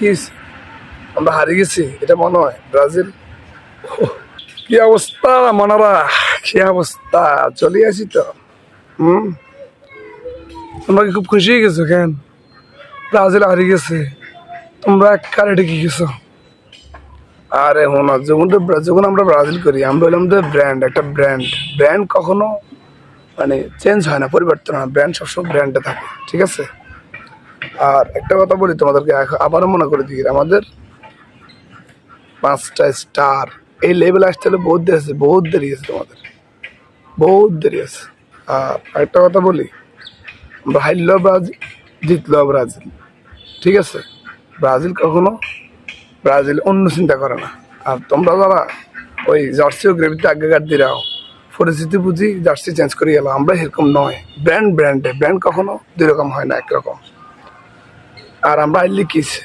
কি আমরা হারিয়ে গেছি এটা মনে হয় ব্রাজিল। কি অবস্থা মনারা, কি অবস্থা, চলে আসি তো। তোমরা কি খুব খুশি হয়ে গেছো কেন? ব্রাজিল হারিয়ে গেছে, তোমরা কারে ঢেকে গেছো। আরে হোনা, যখন আমরা ব্রাজিল করি আমরা হলাম ব্র্যান্ড, একটা ব্র্যান্ড। ব্র্যান্ড কখনো মানে চেঞ্জ হয় না, পরিবর্তন হয়, ব্র্যান্ড সবসময় ব্র্যান্ডে থাকে, ঠিক আছে। আর একটা কথা বলি তোমাদেরকে, আবারও মনে করে দিই, আমাদের 5টা স্টার এই লেভেলে আসতে হলে বহুত দেরি আছে, বহুত দেরি আছে, তোমাদের বহুত দেরি আছে। আর একটা কথা বলি, আমরা হারলেও ব্রাজিল, জিতলেও ব্রাজিল, ঠিক আছে। ব্রাজিল অন্য চিন্তা করে না। আর তোমরা যারা ওই জার্সি ও গ্রেভিতে আগেকার দিরাও পরিস্থিতি বুঝি জার্সি চেঞ্জ করে গেল, আমরা এরকম নয়। ব্র্যান্ড কখনো দুই রকম হয় না, একরকম। আর আমরা আইলি কিছে